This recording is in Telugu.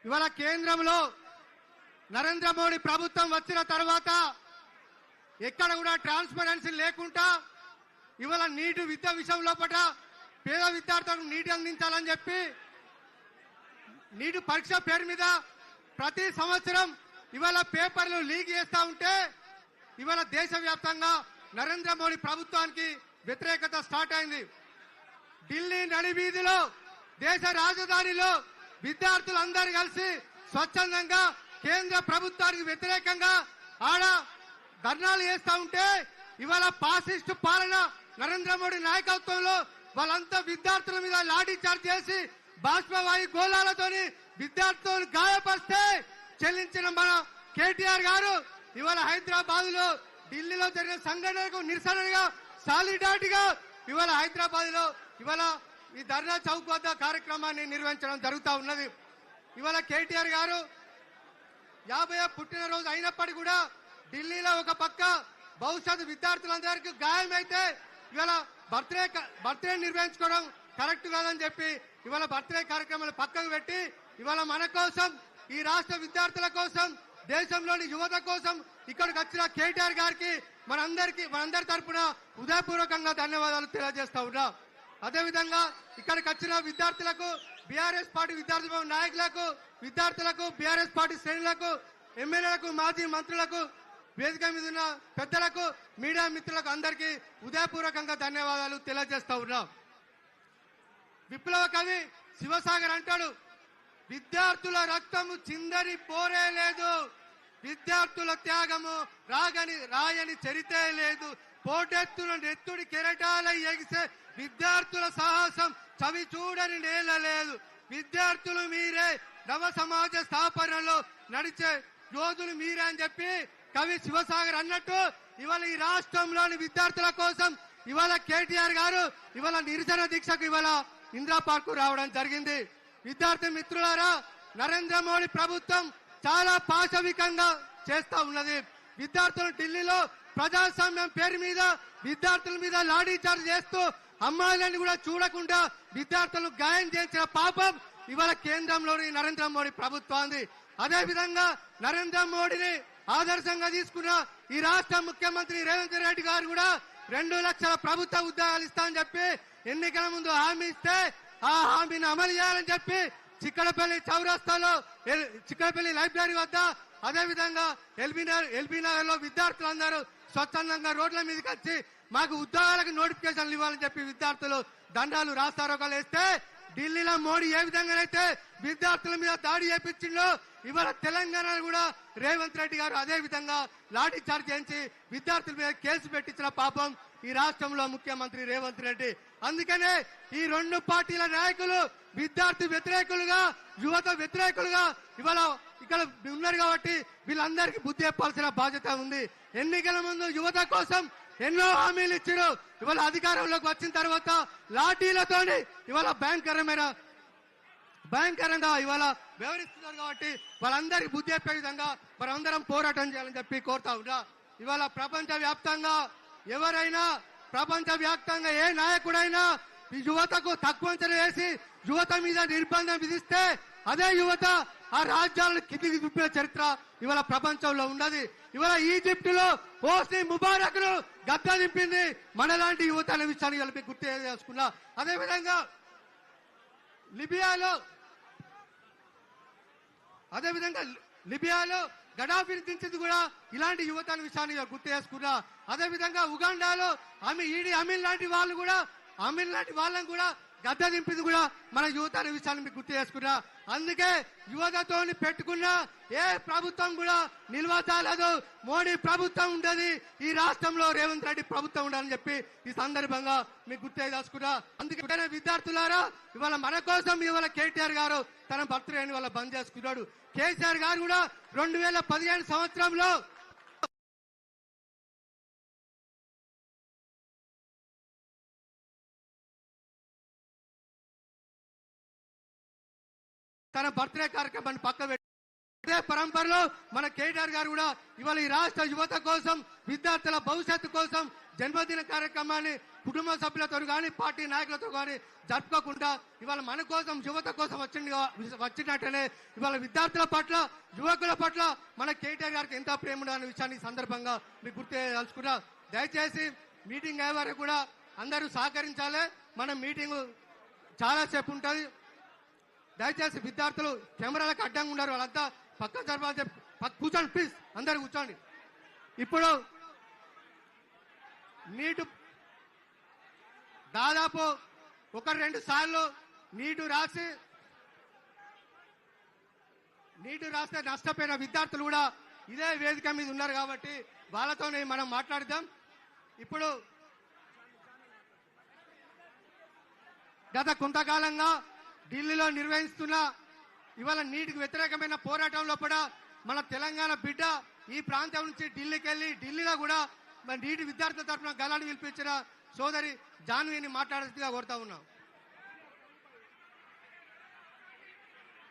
ఇవాళ కేంద్రంలో నరేంద్ర మోడీ ప్రభుత్వం వచ్చిన తర్వాత ఎక్కడ కూడా ట్రాన్స్పరెన్సీ లేకుండా ఇవాళ నీటి విద్య విషయం లోపల పేద విద్యార్థులకు నీటి అందించాలని చెప్పి నీటి పరీక్ష పేరు మీద ప్రతి సంవత్సరం ఇవాళ పేపర్లు లీక్ చేస్తా ఉంటే ఇవాళ దేశవ్యాప్తంగా నరేంద్ర మోడీ ప్రభుత్వానికి వ్యతిరేకత స్టార్ట్ అయింది. ఢిల్లీ నడివీధిలో దేశ రాజధానిలో విద్యార్థులందరూ కలిసి స్వచ్ఛందంగా కేంద్ర ప్రభుత్వానికి వ్యతిరేకంగా ఆడ ధర్నాలు చేస్తా ఉంటే ఇవాళ ఫాసిస్టు పాలన నరేంద్ర మోడీ నాయకత్వంలో వాళ్ళంతా విద్యార్థుల మీద లాఠీ చార్జ్ చేసి బాష్పవాయు గోళాలతోని విద్యార్థులను గాయపరిస్తే చెల్లించిన మన కేటీఆర్ గారు ఇవాళ హైదరాబాద్ లో ఢిల్లీలో జరిగిన సంఘటనకు నిరసనగా సాలిడారిటీగా ఇవాళ హైదరాబాద్ లో ఇవాళ ఈ ధర్నా చౌక్ వద్ద కార్యక్రమాన్ని నిర్వహించడం జరుగుతూ ఉన్నది. ఇవాళ కేటీఆర్ గారు 50వ పుట్టినరోజు అయినప్పటికీ కూడా ఢిల్లీలో ఒక పక్క భవిష్యత్తు విద్యార్థులందరికీ గాయమైతే ఇవాళ బర్త్డే నిర్వహించుకోవడం కరెక్ట్ కాదని చెప్పి ఇవాళ బర్త్డే కార్యక్రమాలు పక్కకు పెట్టి ఇవాళ మన కోసం ఈ రాష్ట్ర విద్యార్థుల కోసం దేశంలోని యువత కోసం ఇక్కడికి వచ్చిన కేటీఆర్ గారికి మనందరి తరఫున హృదయపూర్వకంగా ధన్యవాదాలు తెలియజేస్తా ఉన్నా. అదేవిధంగా ఇక్కడికి వచ్చిన విద్యార్థులకు బీఆర్ఎస్ పార్టీ విద్యార్థి నాయకులకు విద్యార్థులకు బీఆర్ఎస్ పార్టీ శ్రేణులకు ఎమ్మెల్యేలకు మాజీ మంత్రులకు వేదిక మీద ఉన్న పెద్దలకు మీడియా మిత్రులకు అందరికీ హృదయపూర్వకంగా ధన్యవాదాలు తెలియజేస్తా ఉన్నాం. విప్లవ కవి శివసాగర్ అంటాడు, విద్యార్థుల రక్తము చిందని పోరే లేదు, విద్యార్థుల త్యాగము రాయని చరితే లేదు, పోటెత్తున నెత్తుడి కెరటాలై ఎగిసే విద్యార్థుల సాహసం చవి చూడని నేల లేదు, విద్యార్థులు మీరే నవ సమాజ స్థాపనలో నడిచే యోధులు మీరే అని చెప్పి కవి శివసాగర్ అన్నట్టు ఇవాళ ఈ రాష్ట్రంలోని విద్యార్థుల కోసం ఇవాళ కేటీఆర్ గారు ఇవాళ నిరసన దీక్షకు ఇవాళ ఇందిరా పార్కు రావడం జరిగింది. విద్యార్థి మిత్రులారా, నరేంద్ర మోడీ ప్రభుత్వం చాలా పాశవికంగా చేస్తా ఉన్నది. విద్యార్థులు ఢిల్లీలో ప్రజాస్వామ్యం పేరు మీద విద్యార్థుల మీద లాఠీ చార్జ్ చేస్తూ అమ్మాయిలను కూడా చూడకుండా విద్యార్థులను గాయం చేసిన పాపం ఇవాళ కేంద్రంలోని నరేంద్ర మోడీ ప్రభుత్వాన్ని. అదేవిధంగా నరేంద్ర మోడీని ఆదర్శంగా తీసుకున్న ఈ రాష్ట్ర ముఖ్యమంత్రి రేవంత్ రెడ్డి గారు కూడా 2 లక్షల ప్రభుత్వ ఉద్యోగాలు ఇస్తామని చెప్పి ఎన్నికల ముందు హామీ ఇస్తే ఆ హామీని అమలు చేయాలని చెప్పి చిక్కడపల్లి చౌరస్తాలో చిక్కడపల్లి లైబ్రరీ వద్ద అదేవిధంగా ఎల్బీ నగర్ లో విద్యార్థులందరూ స్వచ్ఛందంగా రోడ్ల మీదకి వచ్చి మాకు ఉద్యోగాలకు నోటిఫికేషన్లు ఇవ్వాలని చెప్పి విద్యార్థులు దండాలు రాస్తారోకాలు వేస్తే ఢిల్లీలో మోడీ ఏ విధంగానైతే విద్యార్థుల మీద దాడి చేపించిందో ఇవాళ తెలంగాణలో కూడా రేవంత్ రెడ్డి గారు అదే విధంగా లాఠీ చార్జ్ చేయించి విద్యార్థుల మీద కేసు పెట్టించిన పాపం ఈ రాష్ట్రంలో ముఖ్యమంత్రి రేవంత్ రెడ్డి. అందుకనే ఈ 2 పార్టీల నాయకులు విద్యార్థి వ్యతిరేకులుగా యువత వ్యతిరేకులుగా ఇవాళ ఇక్కడ ఉన్నారు కాబట్టి వీళ్ళందరికీ బుద్ధి చెప్పాల్సిన బాధ్యత ఉంది. ఎన్నికల ముందు యువత కోసం ఎన్నో హామీలు ఇచ్చారు. ఇవాళ అధికారంలోకి వచ్చిన తర్వాత లాఠీలతోని ఇవాళ భయంకరంగా ఇవాళ వ్యవహరిస్తున్నారు కాబట్టి వాళ్ళందరికీ బుద్ధి చెప్పే విధంగా మనందరం పోరాటం చేయాలని చెప్పి కోరుతా ఉన్నా. ఇవాళ ప్రపంచ వ్యాప్తంగా ఎవరైనా ఏ నాయకుడైనా ఈ యువతకు తక్కువ అంచనా వేసి యువత మీద నిర్బంధం విధిస్తే అదే యువత ఆ రాజ్యాలను కిందికి దింపిన చరిత్ర ఇవాళ ప్రపంచంలో ఉన్నది. ఇవాళ ఈజిప్ట్ లో హోస్ని ముబారక్ ను గద్ద దింపింది మనలాంటి యువత అనే విషయాన్ని కలిపి గుర్తు చేసుకున్నా. అదేవిధంగా లిబియాలో గడాఫీని దించింది కూడా ఇలాంటి యువత అనే విషయాన్ని గుర్తు చేసుకున్నా. అదేవిధంగా ఉగాండాలో అమీన్ లాంటి వాళ్ళని కూడా గద్ద దింపింది కూడా మన యువత అనే విషయాన్ని మీకు గుర్తు చేసుకున్నా. అందుకే యువతతోని పెట్టుకున్న ఏ ప్రభుత్వం కూడా నిల్వ చాలదు. మోడీ ప్రభుత్వం ఉండదు, ఈ రాష్ట్రంలో రేవంత్ రెడ్డి ప్రభుత్వం ఉండాలని చెప్పి ఈ సందర్భంగా మీకు గుర్తు చేసుకున్నా. అందుకే విద్యార్థులారా, ఇవాళ మన కోసం ఇవాళ కేటీఆర్ గారు తన బర్త్డేని వాళ్ళ బంద్ చేసుకున్నాడు. కేసీఆర్ గారు కూడా 2015 సంవత్సరంలో తన బర్త్డే కార్యక్రమాన్ని పక్క పెట్టి అదే పరంపరలో మన కేటీఆర్ గారు కూడా ఇవాళ ఈ రాష్ట్ర యువత కోసం విద్యార్థుల భవిష్యత్తు కోసం జన్మదిన కార్యక్రమాన్ని కుటుంబ సభ్యులతో కానీ పార్టీ నాయకులతో కానీ జరుపుకోకుండా ఇవాళ మన కోసం యువత కోసం వచ్చినట్టనే ఇవాళ విద్యార్థుల పట్ల యువకుల పట్ల మన కేటీఆర్ గారికి ఎంత ప్రేమ అనే విషయాన్ని సందర్భంగా మీకు గుర్తు చేయదలుచుకున్నా. దయచేసి మీటింగ్ అయ్యే వరకు కూడా అందరూ సహకరించాలి. మన మీటింగ్ చాలాసేపు ఉంటుంది. దయచేసి విద్యార్థులు కెమెరాలకు అడ్డంగా ఉన్నారు, వాళ్ళంతా పక్క జరపాలి. కూర్చోండి ప్లీజ్, అందరు కూర్చోండి. ఇప్పుడు నీటు దాదాపు 1-2 సార్లు నీటు రాస్తే నష్టపోయిన విద్యార్థులు కూడా ఇదే వేదిక మీద ఉన్నారు కాబట్టి వాళ్ళతోనే మనం మాట్లాడదాం. ఇప్పుడు గత కొంతకాలంగా ఢిల్లీలో నిర్వహిస్తున్న ఇవాళ నీటికి వ్యతిరేకమైన పోరాటంలో కూడా మన తెలంగాణ బిడ్డ ఈ ప్రాంతం నుంచి ఢిల్లీకి వెళ్ళి ఢిల్లీలో కూడా మన నీటి విద్యార్థుల తరఫున గలాన్ని పిలిపించిన సోదరి జాన్వీని మాట్లాడాల్సిందిగా కోరుతా ఉన్నాం.